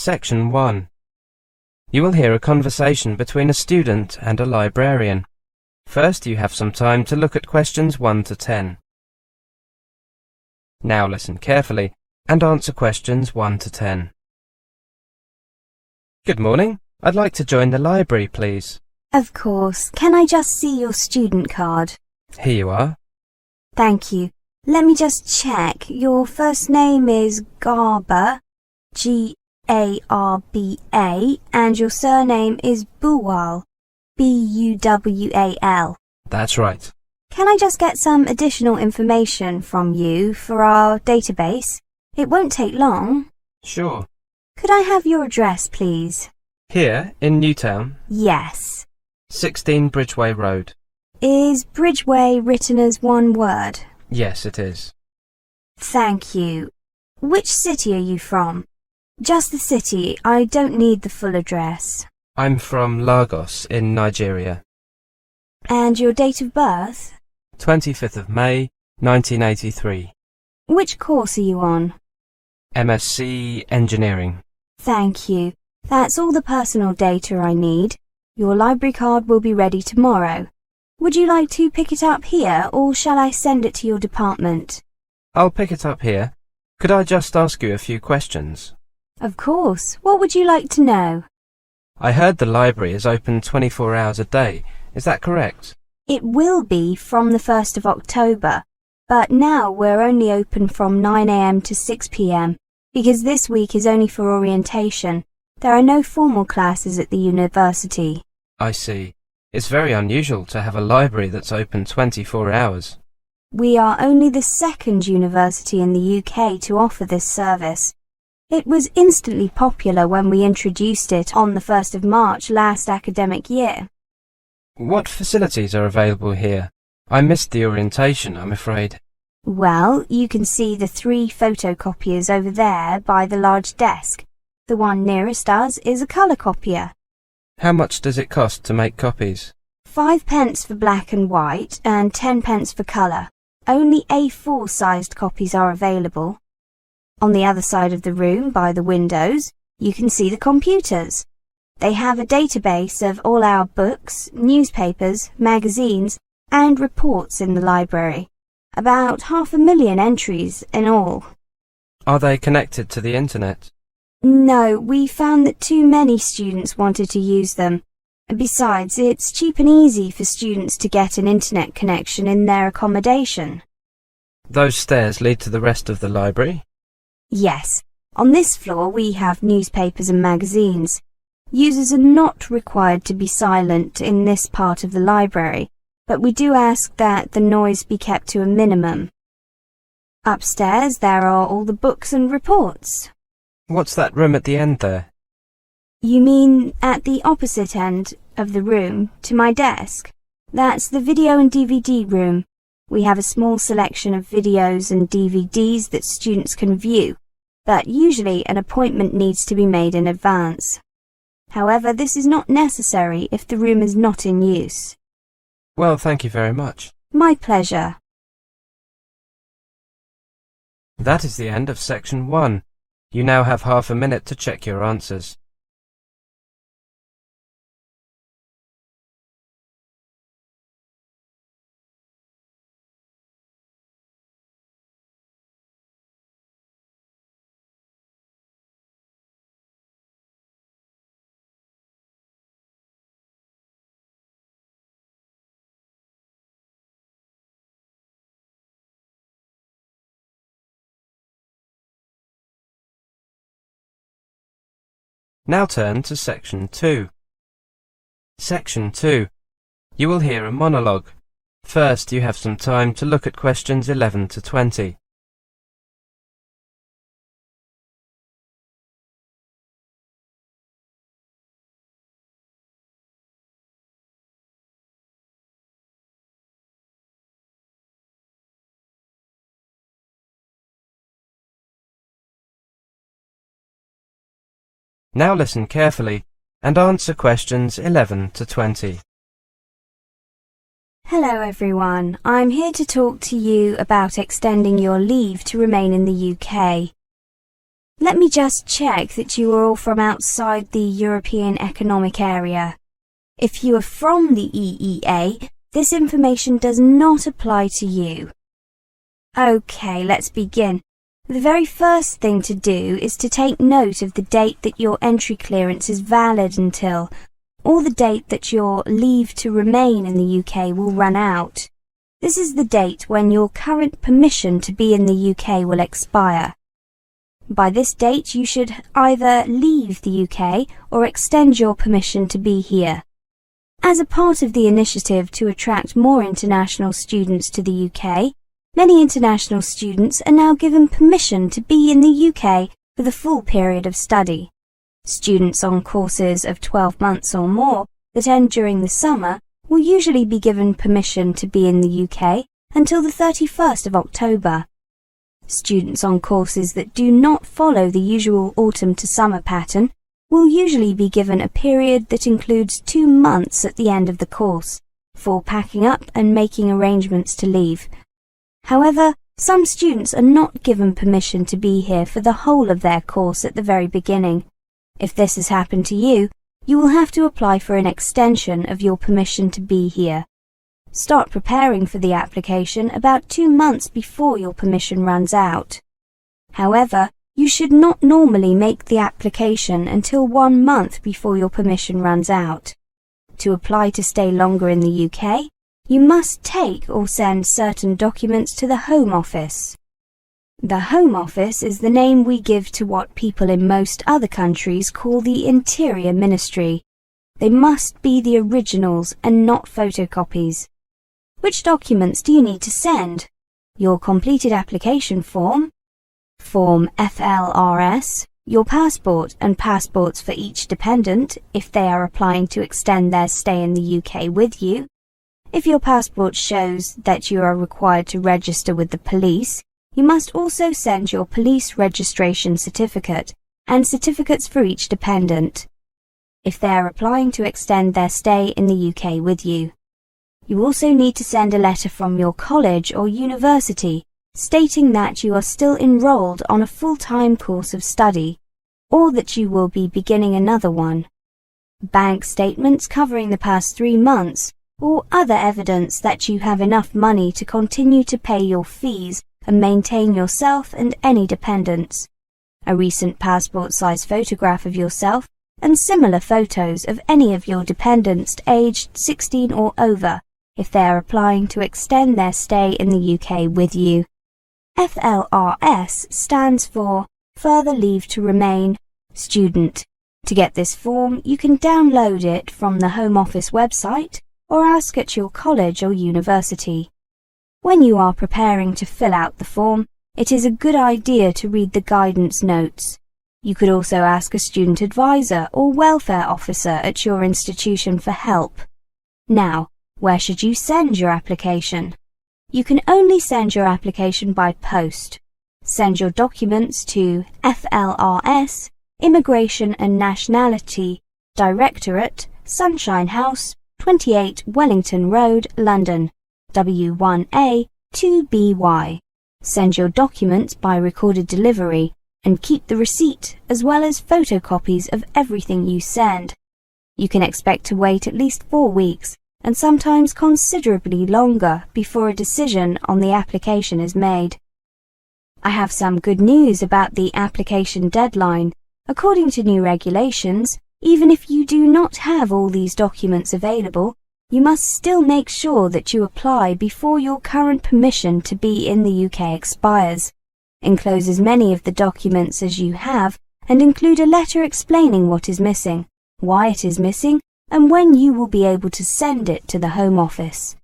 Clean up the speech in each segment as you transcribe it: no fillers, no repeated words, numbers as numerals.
Section 1. You will hear a conversation between a student and a librarian. First, you have some time to look at questions 1 to 10. Now listen carefully and answer questions 1 to 10. Good morning. I'd like to join the library, please. Of course. Can I just see your student card? Here you are. Thank you. Let me just check. Your first name is Garba, G-A-R-B-A, and your surname is Buwal, B-U-W-A-L. That's right. Can I just get some additional information from you for our database? It won't take long. Sure. Could I have your address, please? Here, in Newtown? Yes. 16 Bridgeway Road. Is Bridgeway written as one word? Yes, it is. Thank you. Which city are you from? Just the city. I don't need the full address. I'm from Lagos in Nigeria. And your date of birth? 25th of May, 1983. Which course are you on? MSc Engineering. Thank you. That's all the personal data I need. Your library card will be ready tomorrow. Would you like to pick it up here, or shall I send it to your department? I'll pick it up here. Could I just ask you a few questions? Of course. What would you like to know? I heard the library is open 24 hours a day. Is that correct? It will be from the 1st of October, but now we're only open from 9 a.m. to 6 p.m. because this week is only for orientation. There are no formal classes at the university. I see. It's very unusual to have a library that's open 24 hours. We are only the second university in the UK to offer this service. It was instantly popular when we introduced it on the 1st of March last academic year. What facilities are available here? I missed the orientation, I'm afraid. Well, you can see the 3 photocopiers over there by the large desk. The one nearest us is a colour copier. How much does it cost to make copies? 5 pence for black and white and 10 pence for colour. Only A4 sized copies are available. On the other side of the room, by the windows, you can see the computers. They have a database of all our books, newspapers, magazines, and reports in the library. About 500,000 entries in all. Are they connected to the internet? No, we found that too many students wanted to use them. Besides, it's cheap and easy for students to get an internet connection in their accommodation. Those stairs lead to the rest of the library? Yes. On this floor we have newspapers and magazines. Users are not required to be silent in this part of the library, but we do ask that the noise be kept to a minimum. Upstairs there are all the books and reports. What's that room at the end there? You mean at the opposite end of the room to my desk? That's the video and DVD room. We have a small selection of videos and DVDs that students can view, but usually an appointment needs to be made in advance. However, this is not necessary if the room is not in use. Well, thank you very much. My pleasure. That is the end of section 1. You now have half a minute to check your answers. Now turn to Section 2. Section 2. You will hear a monologue. First, you have some time to look at questions 11 to 20. Now listen carefully and answer questions 11 to 20. Hello everyone, I'm here to talk to you about extending your leave to remain in the UK. Let me just check that you are all from outside the European Economic Area. If you are from the EEA, this information does not apply to you. Okay, let's begin. The very first thing to do is to take note of the date that your entry clearance is valid until, or the date that your leave to remain in the UK will run out. This is the date when your current permission to be in the UK will expire. By this date, you should either leave the UK or extend your permission to be here. As a part of the initiative to attract more international students to the UK, many international students are now given permission to be in the UK for the full period of study. Students on courses of 12 months or more that end during the summer will usually be given permission to be in the UK until the 31st of October. Students on courses that do not follow the usual autumn to summer pattern will usually be given a period that includes 2 months at the end of the course for packing up and making arrangements to leave. However, some students are not given permission to be here for the whole of their course at the very beginning. If this has happened to you, you will have to apply for an extension of your permission to be here. Start preparing for the application about 2 months before your permission runs out. However, you should not normally make the application until 1 month before your permission runs out. To apply to stay longer in the UK, you must take or send certain documents to the Home Office. The Home Office is the name we give to what people in most other countries call the Interior Ministry. They must be the originals and not photocopies. Which documents do you need to send? Your completed application form, Form FLRS, your passport and passports for each dependent if they are applying to extend their stay in the UK with you. If your passport shows that you are required to register with the police, you must also send your police registration certificate and certificates for each dependent, if they are applying to extend their stay in the UK with you. You also need to send a letter from your college or university stating that you are still enrolled on a full-time course of study, or that you will be beginning another one. Bank statements covering the past 3 months, or other evidence that you have enough money to continue to pay your fees and maintain yourself and any dependents. A recent passport-size photograph of yourself and similar photos of any of your dependents aged 16 or over if they are applying to extend their stay in the UK with you. FLRS stands for Further Leave to Remain Student. To get this form, you can download it from the Home Office website or ask at your college or university. When you are preparing to fill out the form, it is a good idea to read the guidance notes. You could also ask a student advisor or welfare officer at your institution for help. Now, where should you send your application? You can only send your application by post. Send your documents to FLRS, Immigration and Nationality Directorate, Sunshine House, 28 Wellington Road, London, W1A 2BY. Send your documents by recorded delivery and keep the receipt as well as photocopies of everything you send. You can expect to wait at least 4 weeks and sometimes considerably longer before a decision on the application is made. I have some good news about the application deadline. According to new regulations, even if you do not have all these documents available, you must still make sure that you apply before your current permission to be in the UK expires. Enclose as many of the documents as you have and include a letter explaining what is missing, why it is missing, and when you will be able to send it to the Home Office.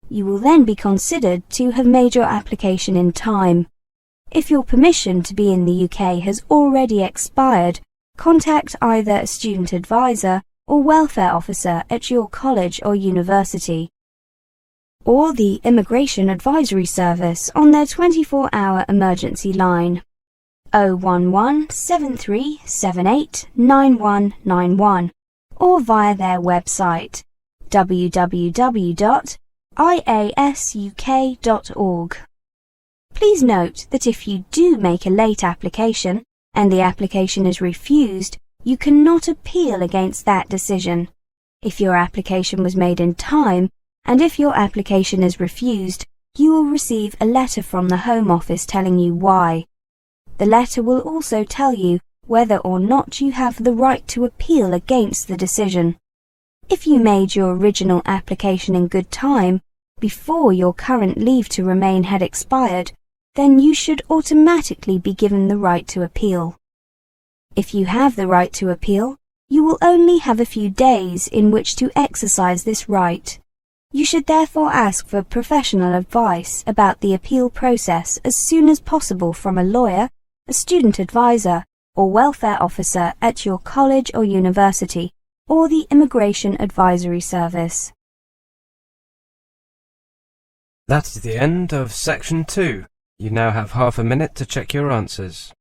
You will then be considered to have made your application in time. If your permission to be in the UK has already expired, contact either a student advisor or welfare officer at your college or university, or the Immigration Advisory Service on their 24-hour emergency line 011 7378 9191, or via their website www.iasuk.org. Please note that if you do make a late application, and the application is refused, you cannot appeal against that decision. If your application was made in time, and if your application is refused, you will receive a letter from the Home Office telling you why. The letter will also tell you whether or not you have the right to appeal against the decision. If you made your original application in good time, before your current leave to remain had expired, then you should automatically be given the right to appeal. If you have the right to appeal, you will only have a few days in which to exercise this right. You should therefore ask for professional advice about the appeal process as soon as possible from a lawyer, a student advisor, or welfare officer at your college or university, or the Immigration Advisory Service. That is the end of section 2. You now have half a minute to check your answers.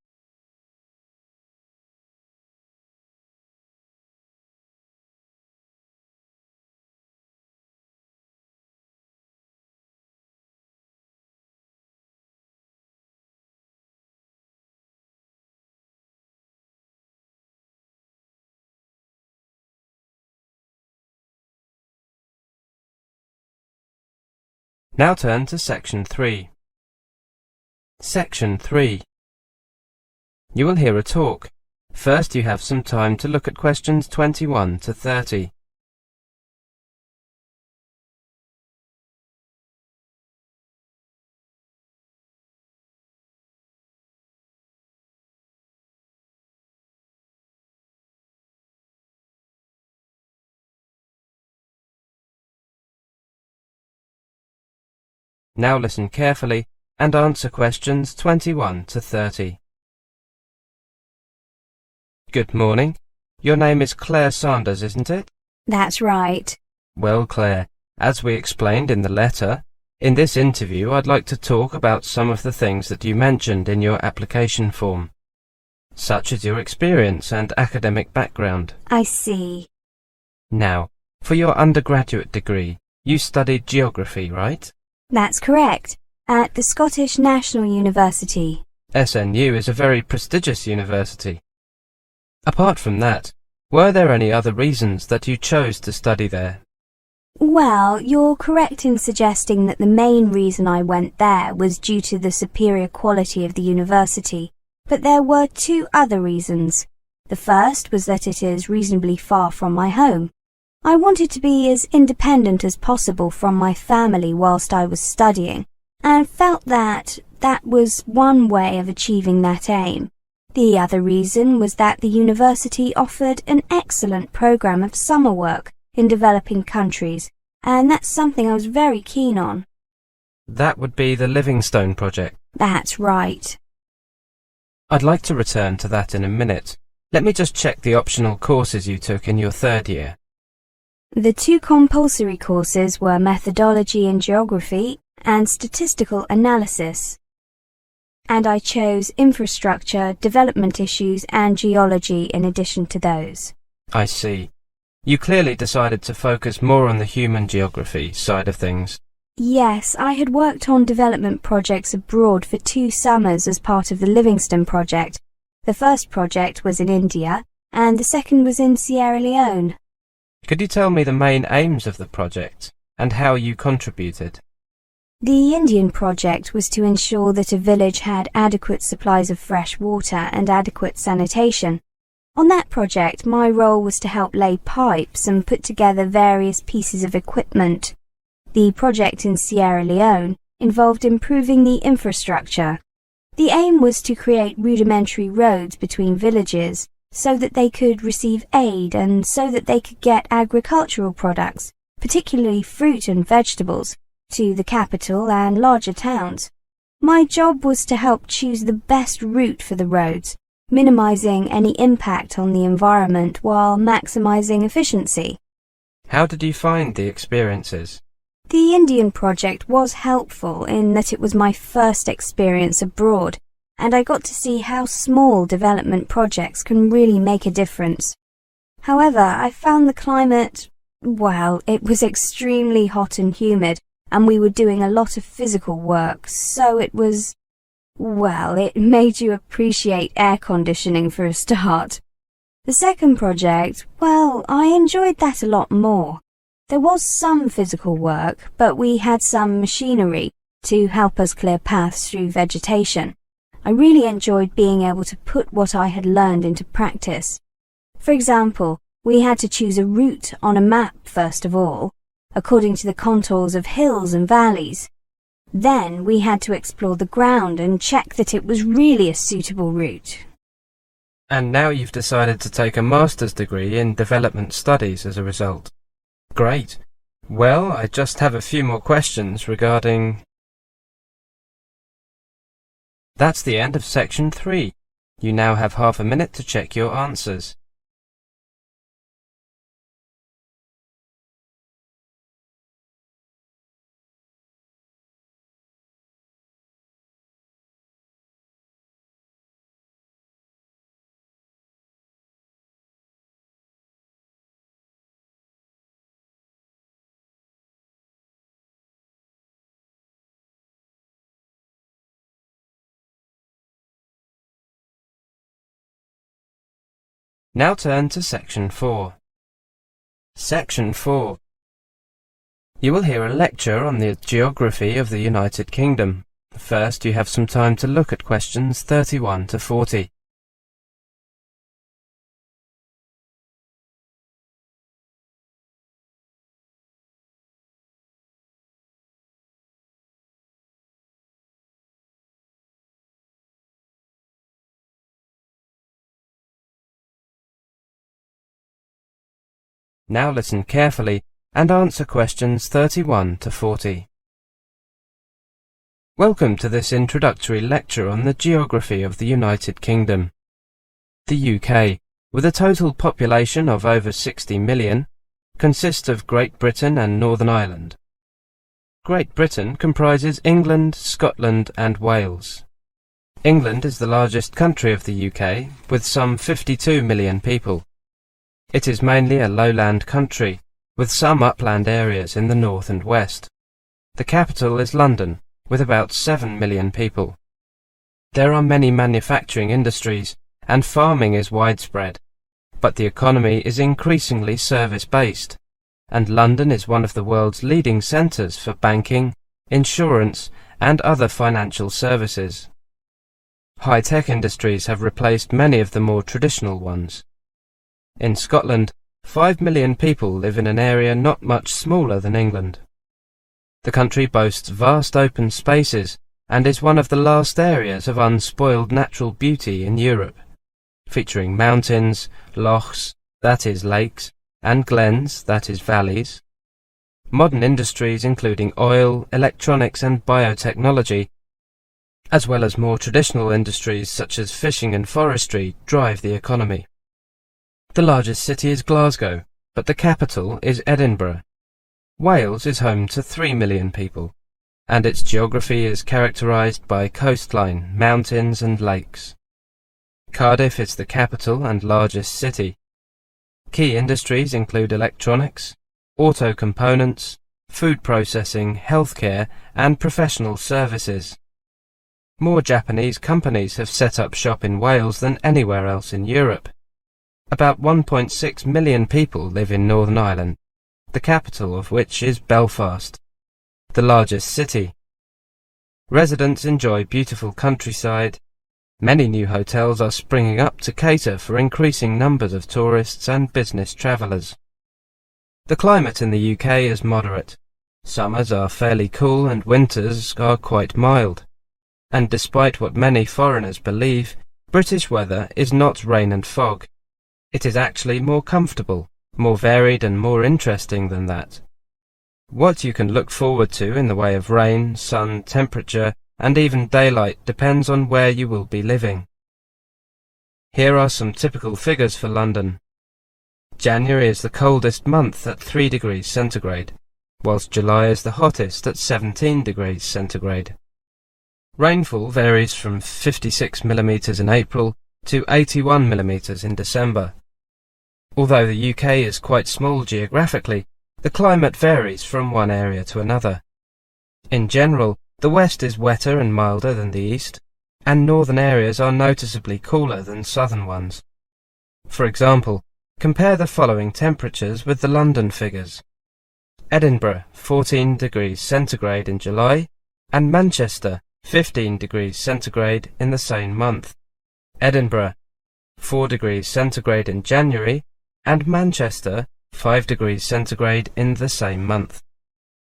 Now turn to section 3. Section 3. You will hear a talk. First you have some time to look at questions 21 to 30. Now listen carefully and answer questions 21 to 30. Good morning. Your name is Claire Sanders, isn't it? That's right. Well, Claire, as we explained in the letter, in this interview I'd like to talk about some of the things that you mentioned in your application form, such as your experience and academic background. I see. Now, for your undergraduate degree, you studied geography, right? That's correct, at the Scottish National University. SNU is a very prestigious university. Apart from that, were there any other reasons that you chose to study there? Well, you're correct in suggesting that the main reason I went there was due to the superior quality of the university, but there were two other reasons. The first was that it is reasonably far from my home. I wanted to be as independent as possible from my family whilst I was studying, and felt that that was one way of achieving that aim. The other reason was that the university offered an excellent program of summer work in developing countries, and that's something I was very keen on. That would be the Livingstone project. That's right. I'd like to return to that in a minute. Let me just check the optional courses you took in your third year. The two compulsory courses were methodology in geography and statistical analysis. And I chose infrastructure, development issues and geology in addition to those. I see. You clearly decided to focus more on the human geography side of things. Yes, I had worked on development projects abroad for 2 summers as part of the Livingstone project. The first project was in India and the second was in Sierra Leone. Could you tell me the main aims of the project and how you contributed? The Indian project was to ensure that a village had adequate supplies of fresh water and adequate sanitation. On that project, my role was to help lay pipes and put together various pieces of equipment. The project in Sierra Leone involved improving the infrastructure. The aim was to create rudimentary roads between villages so that they could receive aid and so that they could get agricultural products, particularly fruit and vegetables, to the capital and larger towns. My job was to help choose the best route for the roads, minimizing any impact on the environment while maximizing efficiency. How did you find the experiences? The Indian project was helpful in that it was my first experience abroad, and I got to see how small development projects can really make a difference. However, I found the climate, well, it was extremely hot and humid, and we were doing a lot of physical work, so it was Well, it made you appreciate air conditioning for a start. The second project, well, I enjoyed that a lot more. There was some physical work, but we had some machinery to help us clear paths through vegetation. I really enjoyed being able to put what I had learned into practice. For example, we had to choose a route on a map first of all, according to the contours of hills and valleys. Then we had to explore the ground and check that it was really a suitable route. And now you've decided to take a master's degree in development studies as a result. Great. Well, I just have a few more questions regarding... That's the end of section 3. You now have half a minute to check your answers. Now turn to section 4. Section 4. You will hear a lecture on the geography of the United Kingdom. First, you have some time to look at questions 31 to 40. Now listen carefully and answer questions 31 to 40. Welcome to this introductory lecture on the geography of the United Kingdom. The UK, with a total population of over 60 million, consists of Great Britain and Northern Ireland. Great Britain comprises England, Scotland and Wales. England is the largest country of the UK, with some 52 million people. It is mainly a lowland country, with some upland areas in the north and west. The capital is London, with about 7 million people. There are many manufacturing industries, and farming is widespread, but the economy is increasingly service-based, and London is one of the world's leading centres for banking, insurance, and other financial services. High-tech industries have replaced many of the more traditional ones. In Scotland, 5 million people live in an area not much smaller than England. The country boasts vast open spaces and is one of the last areas of unspoiled natural beauty in Europe, featuring mountains, lochs, that is lakes, and glens, that is valleys. Modern industries including oil, electronics and biotechnology, as well as more traditional industries such as fishing and forestry, drive the economy. The largest city is Glasgow, but the capital is Edinburgh. Wales is home to 3 million people, and its geography is characterised by coastline, mountains and lakes. Cardiff is the capital and largest city. Key industries include electronics, auto components, food processing, healthcare and professional services. More Japanese companies have set up shop in Wales than anywhere else in Europe. About 1.6 million people live in Northern Ireland, the capital of which is Belfast, the largest city. Residents enjoy beautiful countryside. Many new hotels are springing up to cater for increasing numbers of tourists and business travellers. The climate in the UK is moderate. Summers are fairly cool and winters are quite mild. And despite what many foreigners believe, British weather is not rain and fog. It is actually more comfortable, more varied and more interesting than that. What you can look forward to in the way of rain, sun, temperature, and even daylight depends on where you will be living. Here are some typical figures for London. January is the coldest month at 3 degrees centigrade, whilst July is the hottest at 17 degrees centigrade. Rainfall varies from 56 millimetres in April to 81 millimetres in December. Although the UK is quite small geographically, the climate varies from one area to another. In general, the west is wetter and milder than the east, and northern areas are noticeably cooler than southern ones. For example, compare the following temperatures with the London figures. Edinburgh 14 degrees centigrade in July and Manchester 15 degrees centigrade in the same month. Edinburgh 4 degrees centigrade in January and Manchester 5 degrees centigrade in the same month.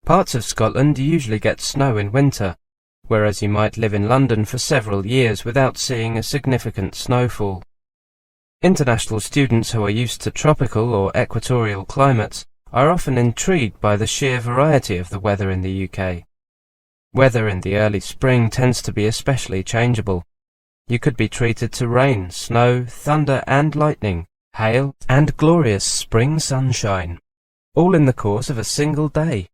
Parts of Scotland usually get snow in winter, whereas you might live in London for several years without seeing a significant snowfall. International students who are used to tropical or equatorial climates are often intrigued by the sheer variety of the weather in the UK. Weather in the early spring tends to be especially changeable. You could be treated to rain, snow, thunder and lightning, hail and glorious spring sunshine, all in the course of a single day.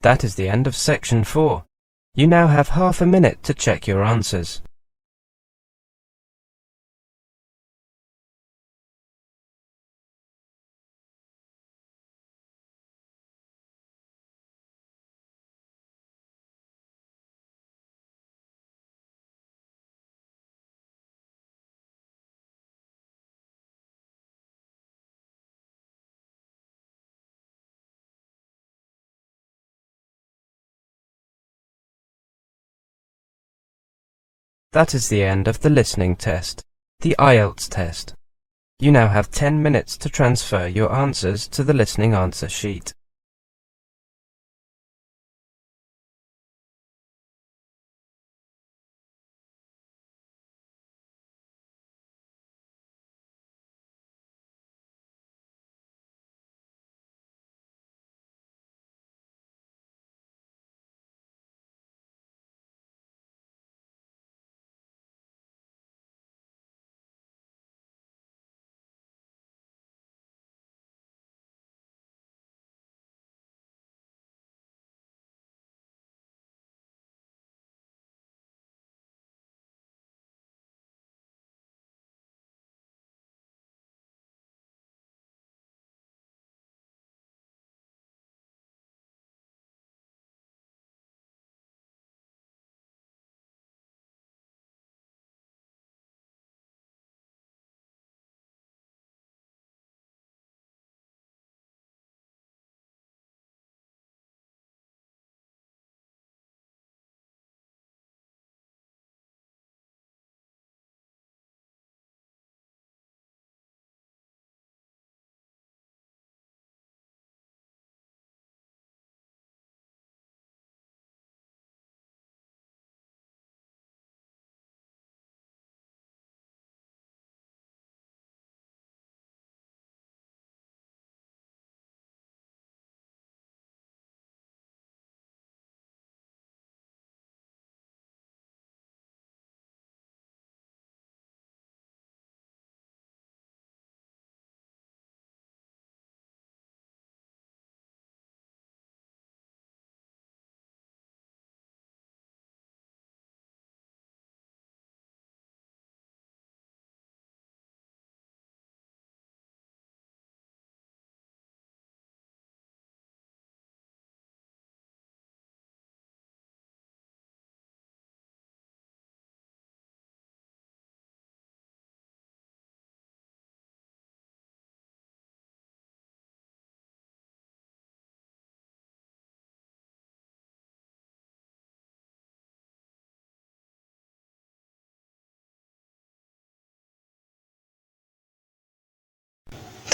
That is the end of section 4. You now have half a minute to check your answers. That is the end of the listening test, the IELTS test. You now have 10 minutes to transfer your answers to the listening answer sheet.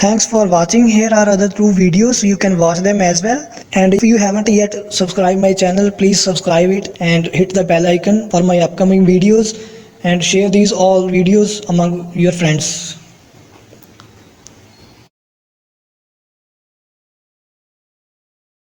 Thanks for watching. Here are other 2 videos. You can watch them as well. And if you haven't yet subscribed my channel, please subscribe it and hit the bell icon for my upcoming videos and share these all videos among your friends.